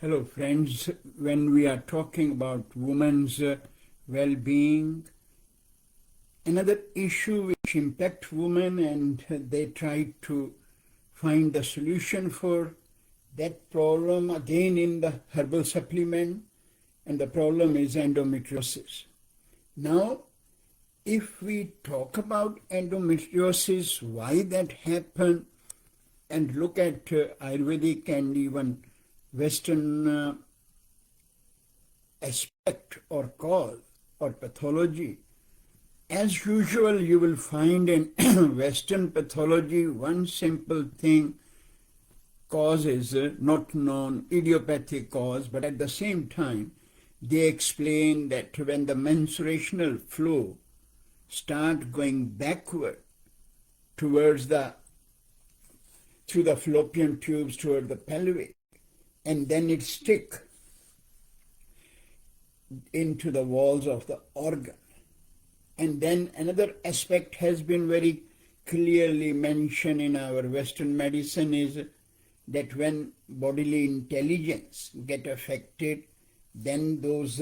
Hello friends, when we are talking about women's well-being, another issue which impacts women and they try to find the solution for that problem again in the herbal supplement, and the problem is endometriosis. Now, if we talk about endometriosis, why that happened, and look at Ayurvedic and even Western aspect or cause or pathology, as usual you will find in Western pathology one simple thing, cause is not known, idiopathic cause, but at the same time they explain that when the menstruational flow start going backward towards through the fallopian tubes toward the pelvic, and then it stick into the walls of the organ. And then another aspect has been very clearly mentioned in our Western medicine is that when bodily intelligence get affected, then those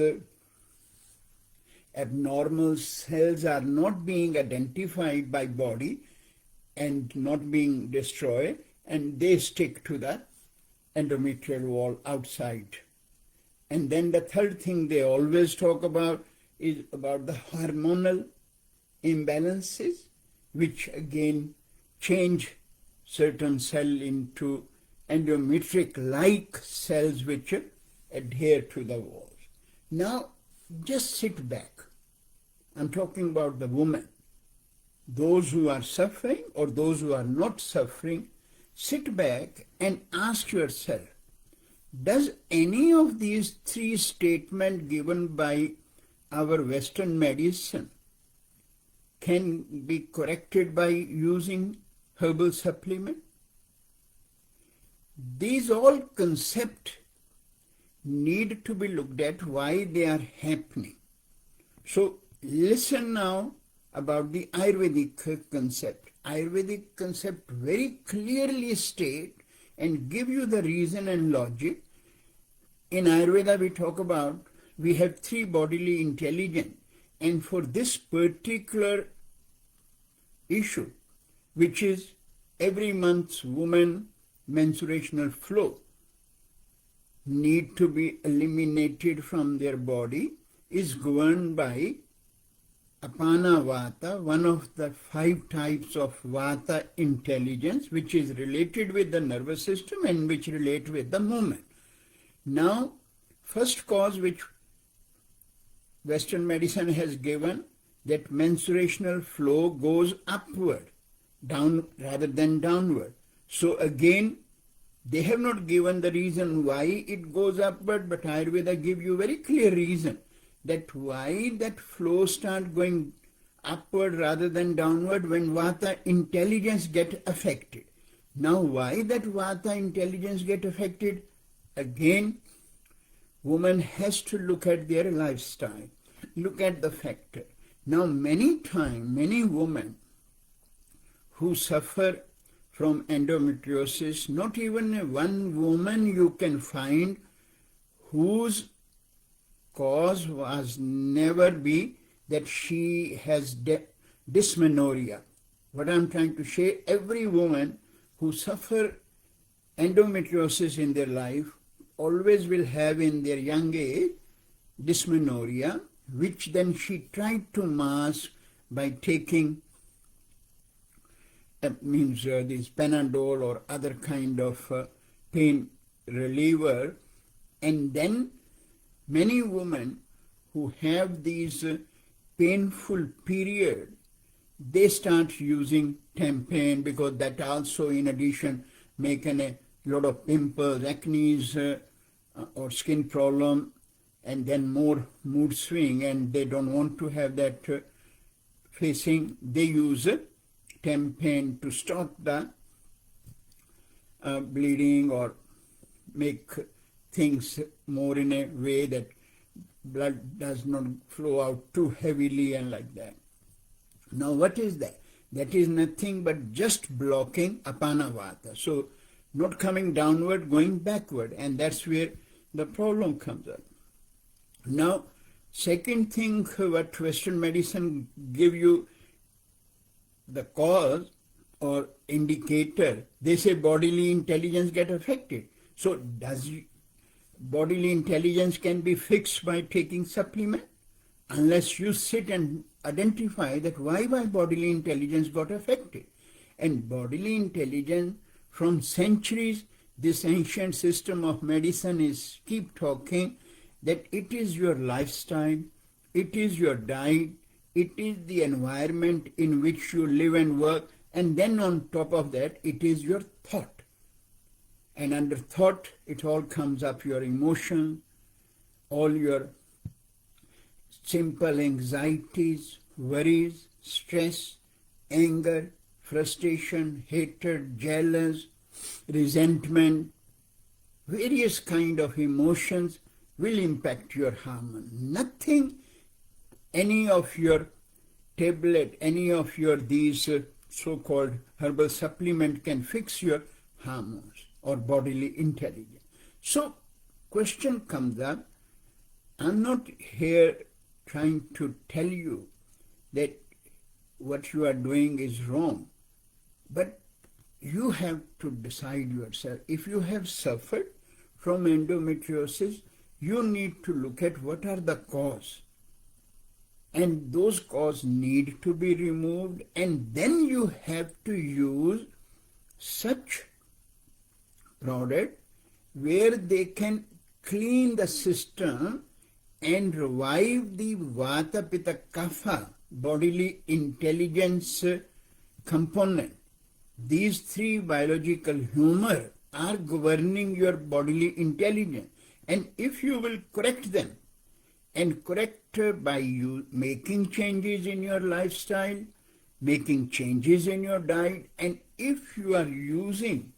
abnormal cells are not being identified by body and not being destroyed, and they stick to the endometrial wall outside. And then the third thing they always talk about is about the hormonal imbalances, which again change certain cell into endometric-like cells which adhere to the walls. Now, just sit back. I'm talking about the woman. Those who are suffering or those who are not suffering, sit back and ask yourself, does any of these three statements given by our Western medicine can be corrected by using herbal supplement? These all concepts need to be looked at why they are happening. So listen now about the Ayurvedic concept. Ayurvedic concept very clearly state and give you the reason and logic. In Ayurveda we talk about we have three bodily intelligence, and for this particular issue, which is every month's woman menstruational flow need to be eliminated from their body, is governed by Apana Vata, one of the 5 types of Vata intelligence, which is related with the nervous system and which relate with the movement. Now, first cause which Western medicine has given, that menstruational flow goes upward, down rather than downward. So again, they have not given the reason why it goes upward, but Ayurveda give you very clear reason that why that flow start going upward rather than downward when Vata intelligence get affected. Now why that Vata intelligence get affected? Again, woman has to look at their lifestyle, look at the factor. Now many times, many women who suffer from endometriosis, not even one woman you can find whose cause was never be that she has dysmenorrhea. What I'm trying to say, every woman who suffer endometriosis in their life always will have in their young age dysmenorrhea, which then she tried to mask by taking these Panadol or other kind of pain reliever. And then many women who have these painful period, they start using Tempane, because that also in addition make a lot of pimples, acne or skin problem, and then more mood swing, and they don't want to have that facing. They use Tempane to stop the bleeding or make things more in a way that blood does not flow out too heavily and like that. Now what is that? That is nothing but just blocking Apana Vata. So not coming downward, going backward, and that's where the problem comes up. Now, second thing, what Western medicine give you, the cause or indicator, they say bodily intelligence get affected. So does bodily intelligence can be fixed by taking supplement? Unless you sit and identify that why my bodily intelligence got affected. And bodily intelligence, from centuries, this ancient system of medicine is keep talking that it is your lifestyle, it is your diet, it is the environment in which you live and work, and then on top of that, it is your thought. And under thought, it all comes up, your emotions, all your simple anxieties, worries, stress, anger, frustration, hatred, jealous, resentment, various kind of emotions will impact your hormone. Nothing, any of your tablet, any of your these so-called herbal supplement can fix your hormones or bodily intelligence. So question comes up, I'm not here trying to tell you that what you are doing is wrong, but you have to decide yourself. If you have suffered from endometriosis, you need to look at what are the cause. And those causes need to be removed, and then you have to use such product where they can clean the system and revive the Vata, Pitta, Kapha, bodily intelligence component. These three biological humor are governing your bodily intelligence. And if you will correct them, and correct by you making changes in your lifestyle, making changes in your diet, and if you are using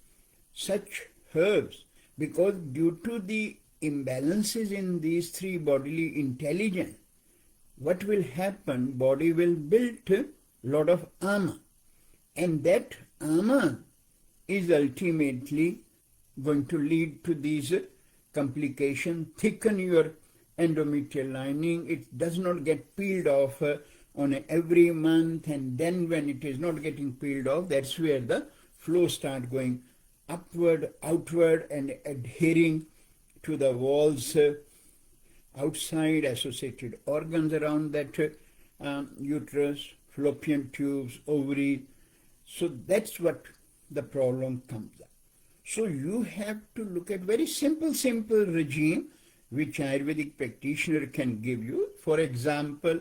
such herbs, because due to the imbalances in these three bodily intelligence, what will happen? Body will build a lot of ama, and that ama is ultimately going to lead to these complications, thicken your endometrial lining. It does not get peeled off on every month, and then when it is not getting peeled off, that's where the flow start going upward, outward, and adhering to the walls outside, associated organs around that uterus, fallopian tubes, ovaries. So that's what the problem comes up. So you have to look at very simple regime which Ayurvedic practitioner can give you. For example,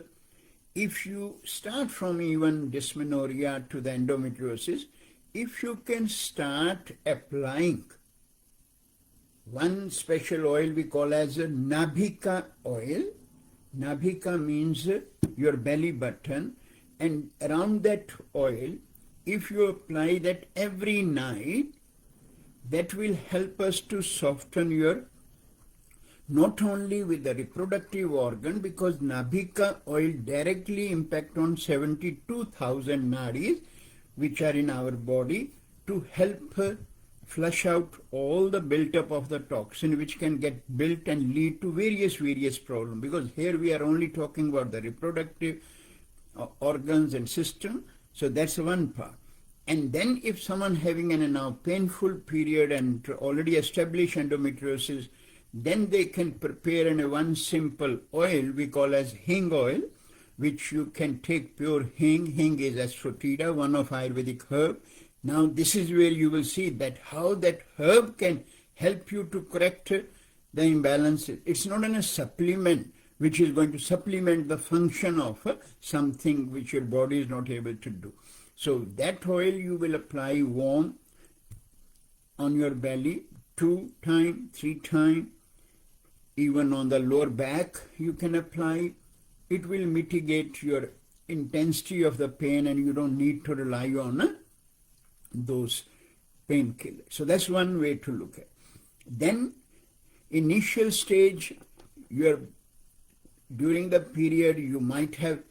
if you start from even dysmenorrhea to the endometriosis, if you can start applying one special oil we call as a Nabhika oil. Nabhika means your belly button, and around that oil, if you apply that every night, that will help us to soften your, not only with the reproductive organ, because Nabhika oil directly impact on 72,000 nadis which are in our body, to help flush out all the built-up of the toxin which can get built and lead to various problems. Because here we are only talking about the reproductive organs and system, so that's one part. And then if someone having a now painful period and already established endometriosis, then they can prepare in a one simple oil we call as hing oil, which you can take pure hing. Hing is asafoetida, one of Ayurvedic herb. Now this is where you will see that how that herb can help you to correct the imbalances. It's not a supplement which is going to supplement the function of something which your body is not able to do. So that oil you will apply warm on your belly 2 times, 3 times, even on the lower back you can apply. It will mitigate your intensity of the pain, and you don't need to rely on those painkillers. So that's one way to look at. Then initial stage, during the period you might have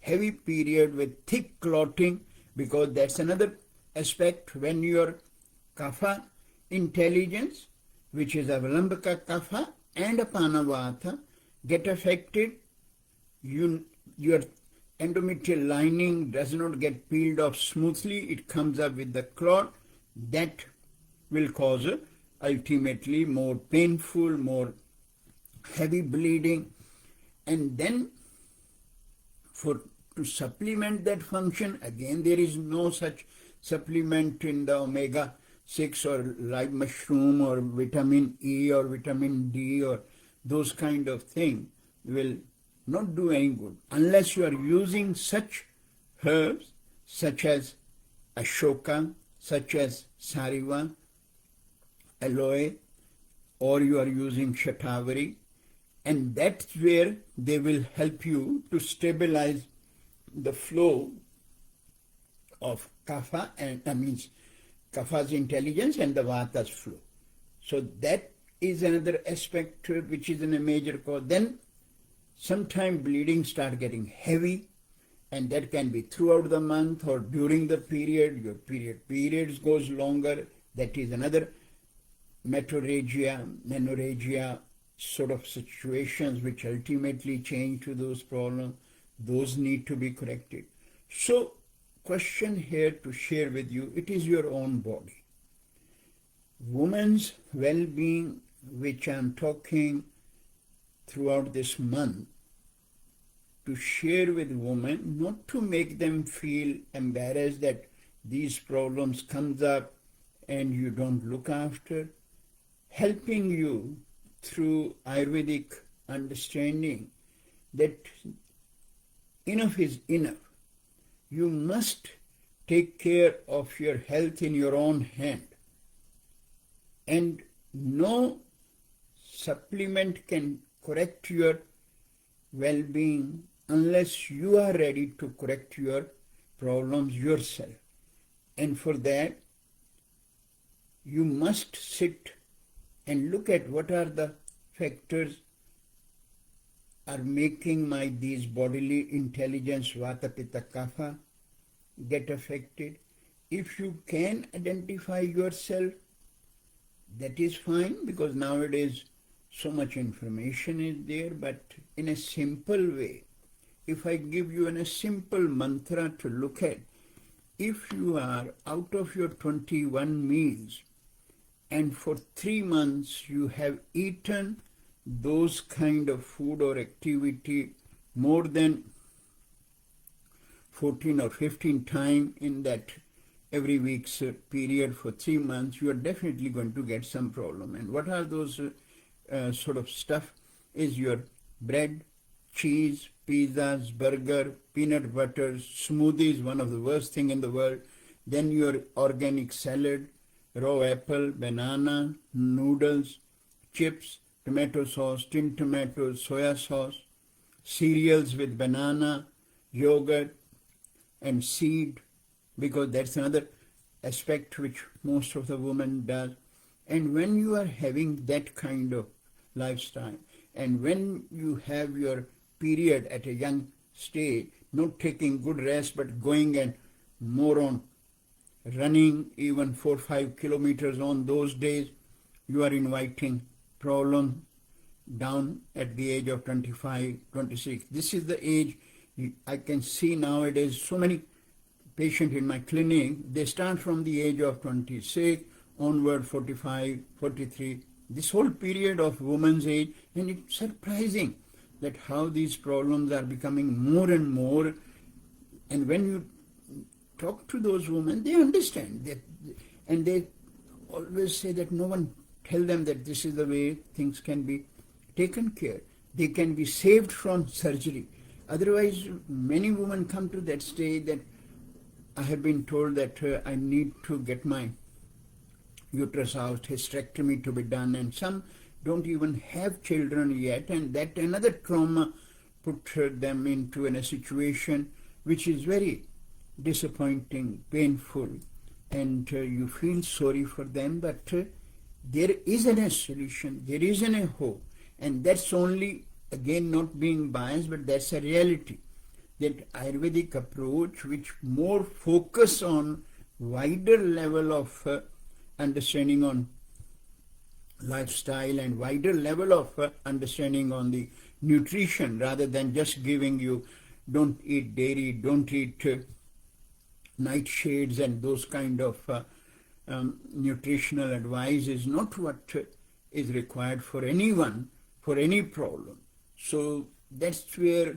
heavy period with thick clotting, because that's another aspect. When your kapha intelligence which is Avalambaka Kapha and Apanavata, get affected, your endometrial lining does not get peeled off smoothly, it comes up with the clot. That will cause ultimately more painful, more heavy bleeding. And then to supplement that function, again there is no such supplement in the omega-6 or live mushroom or vitamin E or vitamin D or those kind of things will not do any good unless you are using such herbs such as ashoka, such as sariva, aloe, or you are using shatavari, and that's where they will help you to stabilize the flow of kapha, and that means kapha's intelligence and the vata's flow. So that is another aspect which is in a major cause. Then sometimes bleeding start getting heavy, and that can be throughout the month or during the period. Your periods goes longer. That is another metorrhagia, menorrhagia sort of situations which ultimately change to those problems. Those need to be corrected. So question here to share with you, it is your own body. Women's well-being, which I am talking throughout this month, to share with women, not to make them feel embarrassed that these problems comes up and you don't look after, helping you through Ayurvedic understanding that enough is enough. You must take care of your health in your own hand, and no supplement can correct your well-being unless you are ready to correct your problems yourself. And for that, you must sit and look at what are the factors are making these bodily intelligence, vata, pitta, kapha, get affected. If you can identify yourself, that is fine, because nowadays so much information is there, but in a simple way, if I give you a simple mantra to look at, if you are out of your 21 meals and for 3 months you have eaten those kind of food or activity more than 14 or 15 times in that every week's period for 3 months, you are definitely going to get some problem. And what are those sort of stuff is your bread, cheese, pizzas, burger, peanut butter, smoothies, one of the worst thing in the world. Then your organic salad, raw apple, banana, noodles, chips, tomato sauce, tinned tomatoes, soya sauce, cereals with banana, yogurt, and seed, because that's another aspect which most of the women does. And when you are having that kind of lifestyle, and when you have your period at a young stage, not taking good rest but going and more on running even 4 or 5 kilometers on those days, you are inviting problem down at the age of 25, 26. This is the age I can see nowadays. So many patients in my clinic, they start from the age of 26 onward, 45, 43, this whole period of woman's age, and it's surprising that how these problems are becoming more and more. And when you talk to those women, they understand that, and they always say that no one tell them that this is the way things can be taken care. They can be saved from surgery. Otherwise, many women come to that stage that I have been told that I need to get my uterus out, hysterectomy to be done, and some don't even have children yet, and that another trauma put them into a situation which is very disappointing, painful, and you feel sorry for them, but there is a solution, there is a hope, and that's only, again, not being biased, but that's a reality. That Ayurvedic approach, which more focus on wider level of understanding on lifestyle and wider level of understanding on the nutrition, rather than just giving you don't eat dairy, don't eat nightshades, and those kind of nutritional advice is not what is required for anyone, for any problem. So that's where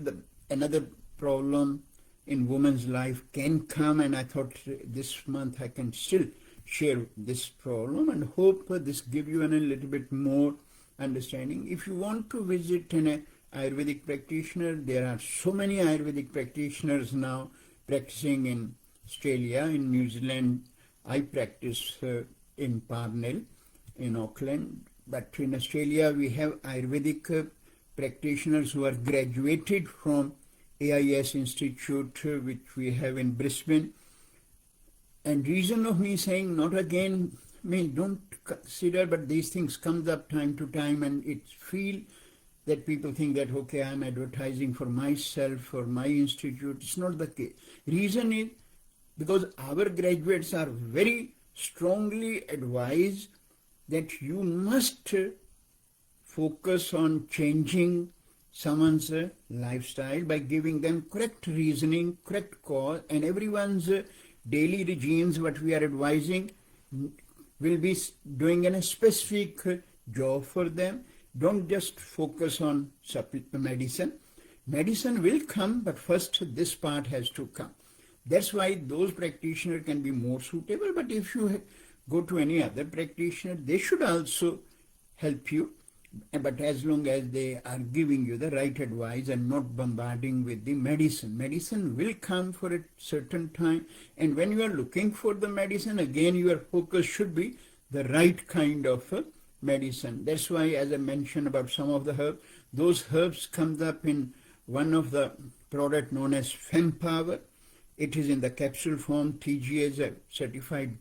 another problem in woman's life can come, and I thought this month I can still share this problem and hope this give you a little bit more understanding. If you want to visit an Ayurvedic practitioner, there are so many Ayurvedic practitioners now practicing in Australia, in New Zealand. I practice in Parnell, in Auckland, but in Australia we have Ayurvedic practitioners who are graduated from AIS Institute, which we have in Brisbane. And reason of me saying not again, don't consider, but these things comes up time to time, and it feel that people think that, okay, I'm advertising for myself, for my institute. It's not the case. Reason is because our graduates are very strongly advised that you must focus on changing someone's lifestyle by giving them correct reasoning, correct cause, and everyone's daily regimes, what we are advising, will be doing a specific job for them. Don't just focus on medicine. Medicine will come, but first this part has to come. That's why those practitioners can be more suitable. But if you go to any other practitioner, they should also help you. But as long as they are giving you the right advice and not bombarding with the medicine. Medicine will come for a certain time. And when you are looking for the medicine, again your focus should be the right kind of medicine. That's why, as I mentioned about some of the herbs, those herbs comes up in one of the product known as FemPower. It is in the capsule form. TGA is a certified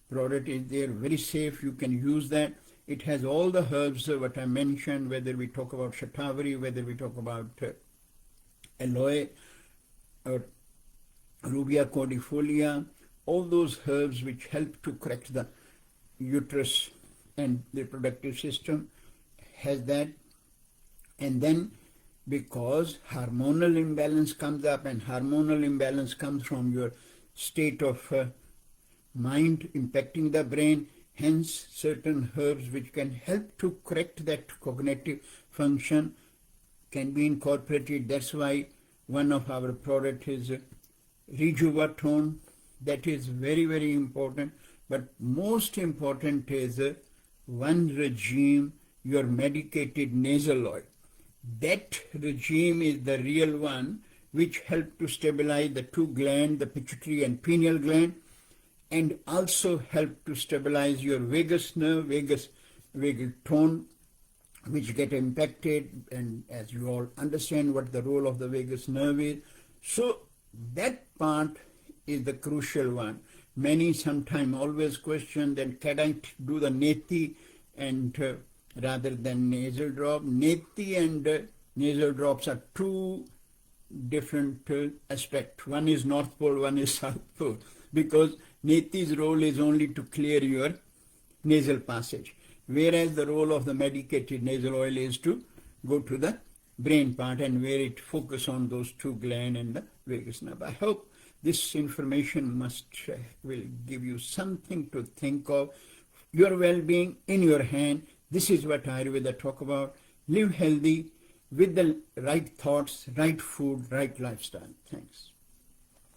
product. Is there, very safe. You can use that. It has all the herbs what I mentioned, whether we talk about shatavari, whether we talk about aloe or rubia cordifolia, all those herbs which help to correct the uterus and the reproductive system has that. And then because hormonal imbalance comes up, and hormonal imbalance comes from your state of mind impacting the brain, hence certain herbs which can help to correct that cognitive function can be incorporated. That's why one of our product is Rejuvatone. That is very, very important. But most important is one regime, your medicated nasal oil. That regime is the real one which help to stabilize the two glands, the pituitary and pineal gland, and also help to stabilize your vagus nerve, vagal tone, which get impacted, and as you all understand what the role of the vagus nerve is. So that part is the crucial one. Many sometimes always question that can I do the neti and rather than nasal drop. Neti and nasal drops are two different aspects. One is North Pole, one is South Pole, because neti's role is only to clear your nasal passage, whereas the role of the medicated nasal oil is to go to the brain part and where it focus on those two glands and the vagus nerve. I hope this information will give you something to think of. Your well-being in your hand. This is what Ayurveda talk about. Live healthy with the right thoughts, right food, right lifestyle. Thanks.